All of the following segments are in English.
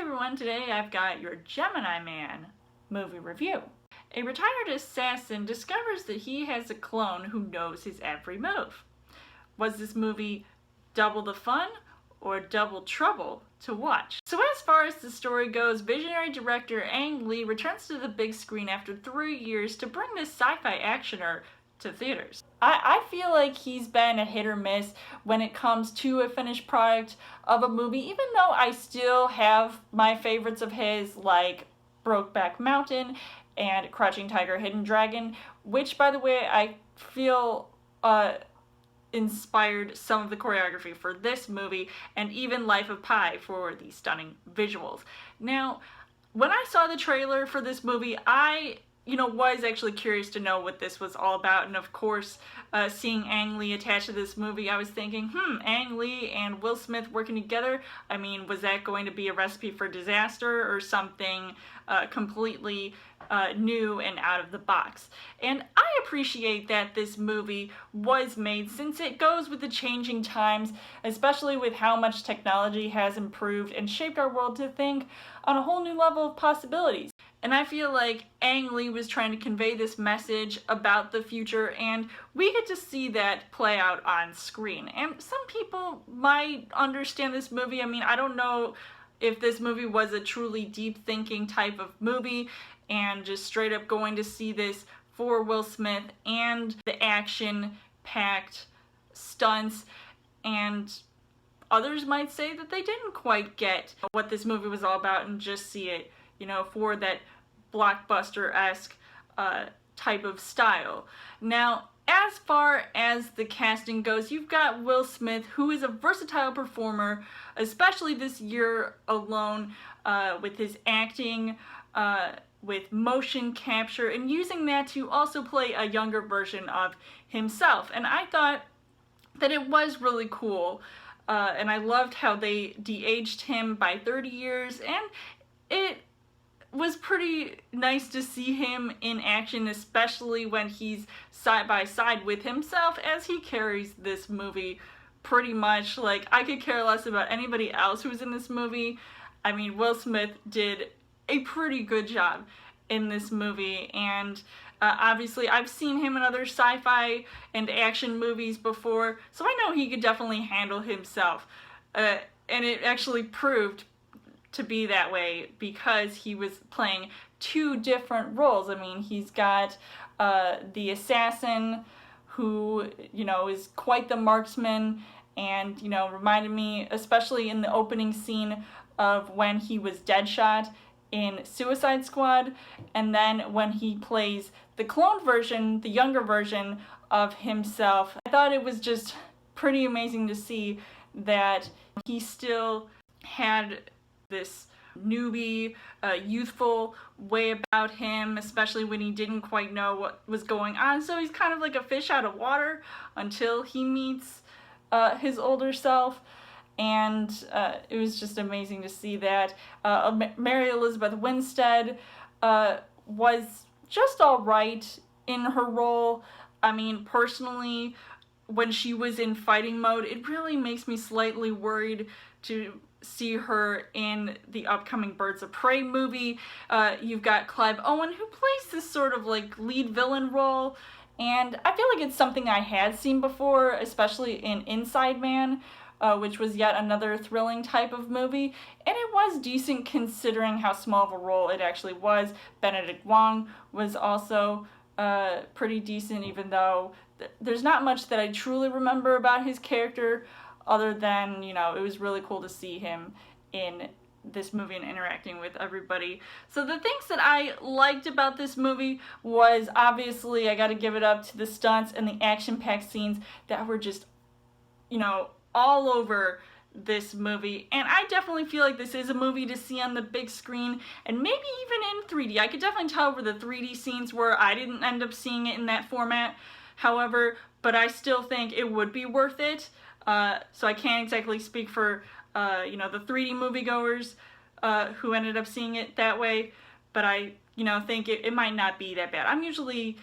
everyone, today I've got your Gemini Man movie review. A retired assassin discovers that he has a clone who knows his every move. Was this movie double the fun or double trouble to watch? So as far as the story goes, visionary director Ang Lee returns to the big screen after 3 years to bring this sci-fi actioner to theaters. I feel like he's been a hit or miss when it comes to a finished product of a movie, even though I still have my favorites of his like Brokeback Mountain and Crouching Tiger, Hidden Dragon, which by the way I feel inspired some of the choreography for this movie, and even Life of Pi for the stunning visuals. Now, when I saw the trailer for this movie, I was actually curious to know what this was all about, and of course, seeing Ang Lee attached to this movie, I was thinking, Ang Lee and Will Smith working together, I mean, was that going to be a recipe for disaster or something completely new and out of the box? And I appreciate that this movie was made, since it goes with the changing times, especially with how much technology has improved and shaped our world to think on a whole new level of possibilities. And I feel like Ang Lee was trying to convey this message about the future, and we get to see that play out on screen. And some people might understand this movie. I mean, I don't know if this movie was a truly deep thinking type of movie and just straight up going to see this for Will Smith and the action-packed stunts, and others might say that they didn't quite get what this movie was all about and just see it, for that blockbuster-esque type of style. Now, as far as the casting goes, you've got Will Smith, who is a versatile performer, especially this year alone, with his acting, with motion capture, and using that to also play a younger version of himself. And I thought that it was really cool, and I loved how they de-aged him by 30 years, and it was pretty nice to see him in action, especially when he's side by side with himself, as he carries this movie pretty much. Like, I could care less about anybody else who's in this movie. I mean, Will Smith did a pretty good job in this movie, and obviously I've seen him in other sci-fi and action movies before, so I know he could definitely handle himself, and it actually proved to be that way because he was playing two different roles. I mean, he's got the assassin who, is quite the marksman, and, reminded me, especially in the opening scene, of when he was Deadshot in Suicide Squad, and then when he plays the clone version, the younger version of himself. I thought it was just pretty amazing to see that he still had this newbie, youthful way about him, especially when he didn't quite know what was going on. So he's kind of like a fish out of water until he meets his older self. And it was just amazing to see that. Mary Elizabeth Winstead was just all right in her role. I mean, personally, when she was in fighting mode, it really makes me slightly worried to see her in the upcoming Birds of Prey movie. You've got Clive Owen, who plays this sort of like lead villain role, and I feel like it's something I had seen before, especially in Inside Man, which was yet another thrilling type of movie, and it was decent considering how small of a role it actually was. Benedict Wong was also pretty decent, even though there's not much that I truly remember about his character, other than, it was really cool to see him in this movie and interacting with everybody. So the things that I liked about this movie was, obviously, I gotta give it up to the stunts and the action-packed scenes that were just, all over this movie. And I definitely feel like this is a movie to see on the big screen, and maybe even in 3D. I could definitely tell over the 3D scenes where I didn't end up seeing it in that format, however, but I still think it would be worth it. So I can't exactly speak for, the 3D moviegoers who ended up seeing it that way, but I, think it might not be that bad. I'm usually,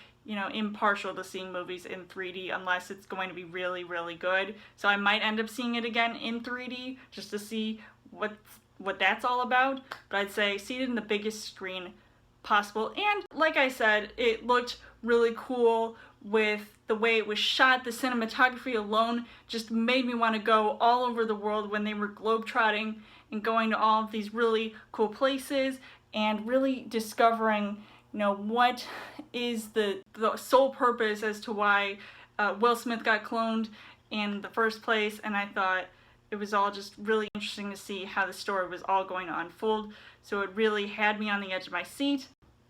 impartial to seeing movies in 3D unless it's going to be really, really good. So I might end up seeing it again in 3D just to see what's what that's all about, but I'd say see it in the biggest screen possible. And like I said, it looked really cool with the way it was shot. The cinematography alone just made me want to go all over the world when they were globetrotting and going to all of these really cool places and really discovering, you know, what is the sole purpose as to why Will Smith got cloned in the first place. And I thought it was all just really interesting to see how the story was all going to unfold. So it really had me on the edge of my seat.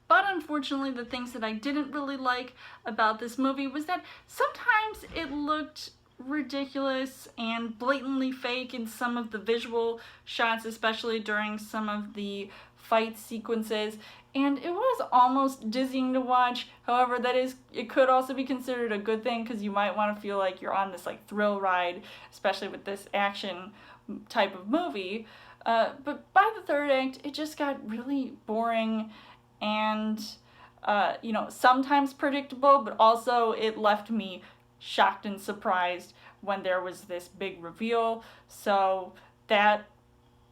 But unfortunately, the things that I didn't really like about this movie was that sometimes it looked ridiculous and blatantly fake in some of the visual shots, especially during some of the fight sequences, and it was almost dizzying to watch. However, it could also be considered a good thing because you might want to feel like you're on this like thrill ride, especially with this action type of movie. But by the third act, it just got really boring and you know, sometimes predictable, but also it left me shocked and surprised when there was this big reveal. So that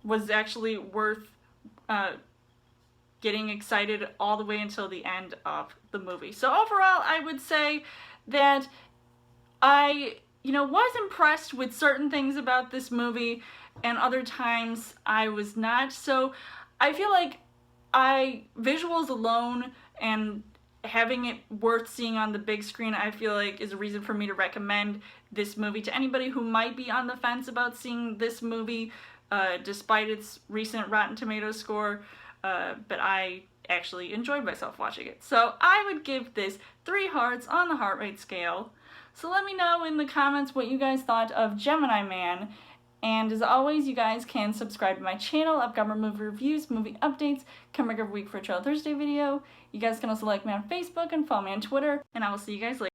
was actually worth getting excited all the way until the end of the movie. So overall, I would say that I, you know, was impressed with certain things about this movie, and other times I was not. So I feel like visuals alone and having it worth seeing on the big screen, I feel like is a reason for me to recommend this movie to anybody who might be on the fence about seeing this movie, despite its recent Rotten Tomatoes score. But I actually enjoyed myself watching it. So I would give this 3 hearts on the heart rate scale. So let me know in the comments what you guys thought of Gemini Man. And as always, you guys can subscribe to my channel. I've got more movie reviews, movie updates, come back every week for a Trail Thursday video. You guys can also like me on Facebook and follow me on Twitter. And I will see you guys later.